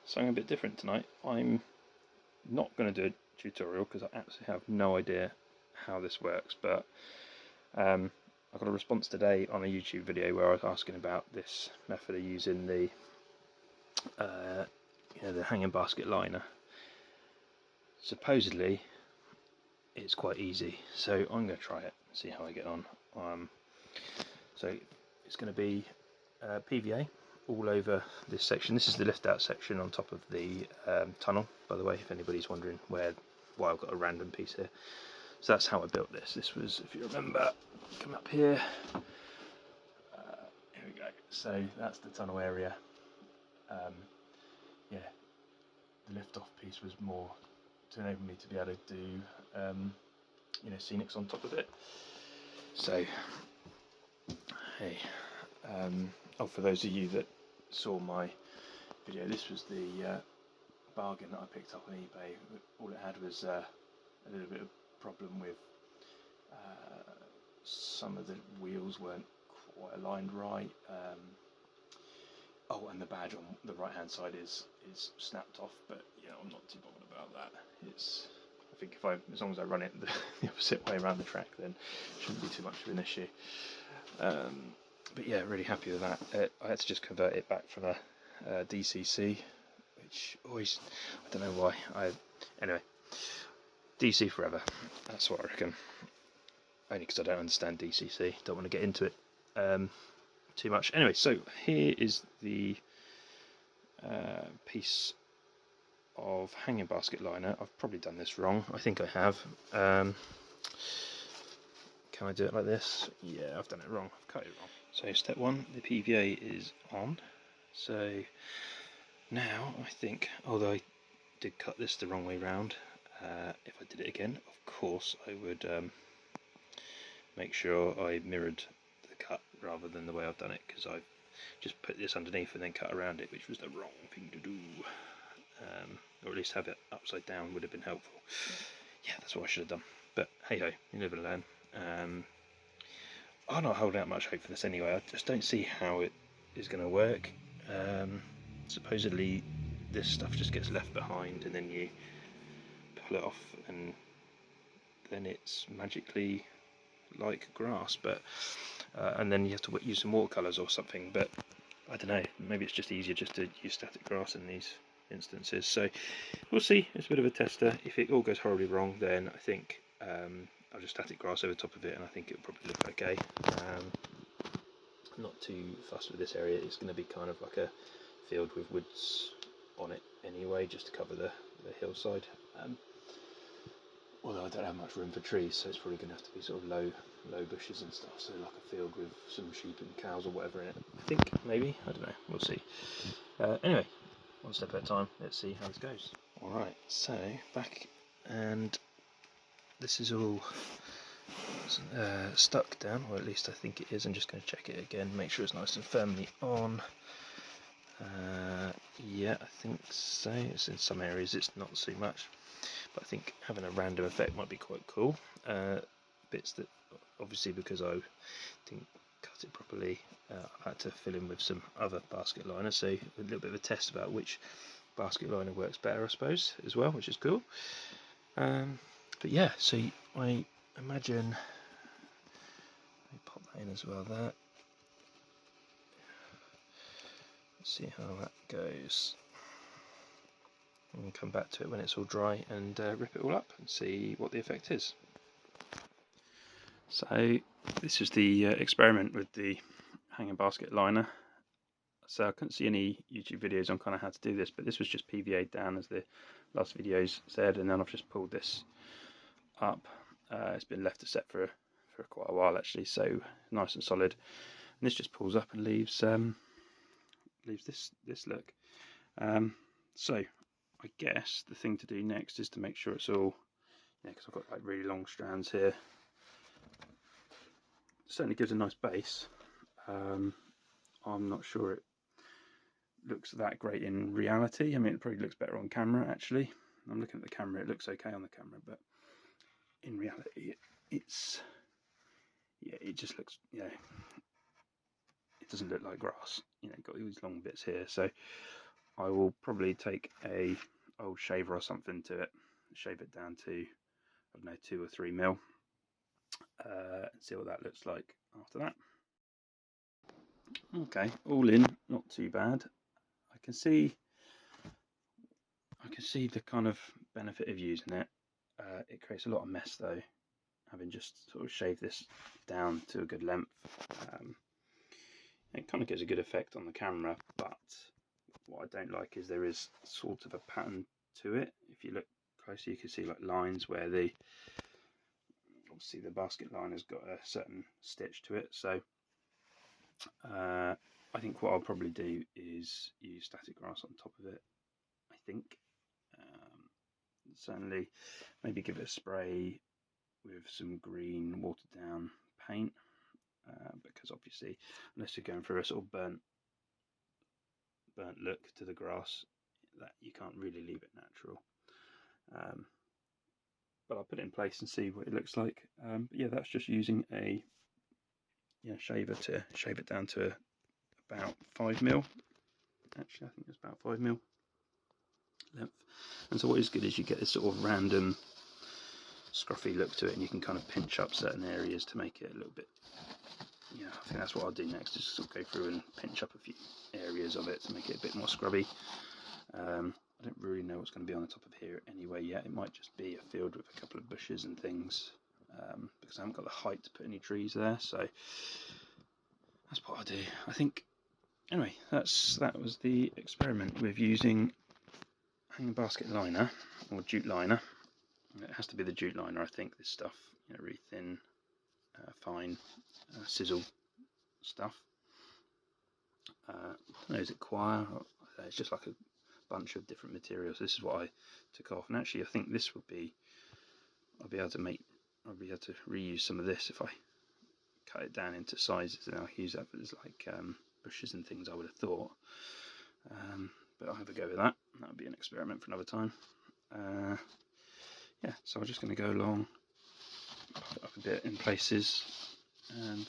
something a bit different tonight. I'm not going to do a tutorial because I absolutely have no idea how this works, but I got a response today on a YouTube video where I was asking about this method of using the the hanging basket liner. Supposedly it's quite easy, so I'm going to try it and see how I get on. So it's going to be PVA all over this section. This is the lift out section on top of the tunnel, by the way, if anybody's wondering why I've got a random piece here. So that's how I built this. This was, if you remember, come up here. Here we go. So that's the tunnel area. Yeah, the lift off piece was more to enable me to be able to do scenics on top of it. So hey, for those of you that saw my video, this was the bargain that I picked up on eBay. All it had was a little bit of problem with some of the wheels weren't quite aligned right. And the badge on the right hand side is snapped off, but I'm not too bothered about that. I think as long as I run it the opposite way around the track, then it shouldn't be too much of an issue. But yeah, really happy with that. I had to just convert it back from a DCC, which always, I don't know why. Anyway, DC forever. That's what I reckon. Only because I don't understand DCC. Don't want to get into it too much. Anyway, so here is the piece of hanging basket liner. I've probably done this wrong. I think I have. Can I do it like this? Yeah, I've done it wrong. I've cut it wrong. So step one, the PVA is on. So now I think, although I did cut this the wrong way round, if I did it again, of course I would make sure I mirrored the cut rather than the way I've done it, because I've just put this underneath and then cut around it, which was the wrong thing to do. Or at least have it upside down would have been helpful. Yeah, that's what I should have done. But hey ho, you live and learn. I'm not holding out much hope for this anyway. I just don't see how it is going to work. Supposedly this stuff just gets left behind and then you pull it off and then it's magically like grass, but and then you have to use some watercolours or something, but I don't know, maybe it's just easier just to use static grass in these instances. So we'll see. It's a bit of a tester. If it all goes horribly wrong, then I think I'll just static grass over top of it and I think it'll probably look okay. I'm not too fussed with this area. It's going to be kind of like a field with woods on it anyway, just to cover the hillside. Although I don't have much room for trees, so it's probably going to have to be sort of low bushes and stuff, so like a field with some sheep and cows or whatever in it. I think, maybe, I don't know, we'll see. Anyway, one step at a time, let's see how this goes. Alright, so back, and this is all stuck down, or at least I think it is. I'm just going to check it again, make sure it's nice and firmly on. Yeah, I think so. It's in some areas it's not so much, but I think having a random effect might be quite cool. Bits that, obviously because I didn't cut it properly, I've had to fill in with some other basket liner, so a little bit of a test about which basket liner works better, I suppose, as well, which is cool. But yeah, so I imagine, let me pop that in as well there. Let's see how that goes. And come back to it when it's all dry and rip it all up and see what the effect is. So this is the experiment with the hanging basket liner. So I couldn't see any YouTube videos on kind of how to do this, but this was just PVA'd down as the last videos said, and then I've just pulled this up. It's been left to set for quite a while actually, so nice and solid. And this just pulls up and leaves this look. So I guess the thing to do next is to make sure it's all, because I've got like really long strands here. It certainly gives a nice base. I'm not sure it looks that great in reality. I mean, it probably looks better on camera actually. I'm looking at the camera, it looks okay on the camera, but in reality it's, yeah, it just looks, it doesn't look like grass. Got all these long bits here, so I will probably take a old shaver or something to it, shave it down to, I don't know, 2 or 3 mil, and see what that looks like after that. Okay, all in, not too bad. I can see the kind of benefit of using it. It creates a lot of mess though, having just sort of shaved this down to a good length. It kind of gives a good effect on the camera, but what I don't like is there is sort of a pattern to it. If you look closely, you can see like lines where obviously the basket line has got a certain stitch to it. So I think what I'll probably do is use static grass on top of it. I think certainly maybe give it a spray with some green watered down paint, because obviously unless you're going for a sort of burnt look to the grass, that you can't really leave it natural. But I'll put it in place and see what it looks like. But yeah, that's just using a shaver to shave it down to about 5 mil. Actually, I think it's about 5 mil length. And so what is good is you get this sort of random scruffy look to it, and you can kind of pinch up certain areas to make it a little bit, I think that's what I'll do next, is sort of go through and pinch up a few areas of it to make it a bit more scrubby. I don't really know what's going to be on the top of here anyway yet. It might just be a field with a couple of bushes and things, because I haven't got the height to put any trees there, so that's what I'll do, I think. Anyway, that was the experiment with using hanging basket liner, or jute liner. It has to be the jute liner, I think, this stuff, really thin, fine, sizzle stuff. I don't know, is it coir? It's just like a bunch of different materials. This is what I took off, and actually I think this would be, I'll be able to reuse some of this if I cut it down into sizes, and I'll use that as like bushes and things, I would have thought. But I'll have a go with that. That'll be an experiment for another time. Yeah, so I'm just going to go along, pop it up a bit in places, and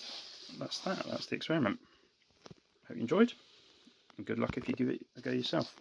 that's that. That's the experiment. Hope you enjoyed, and good luck if you give it a go yourself.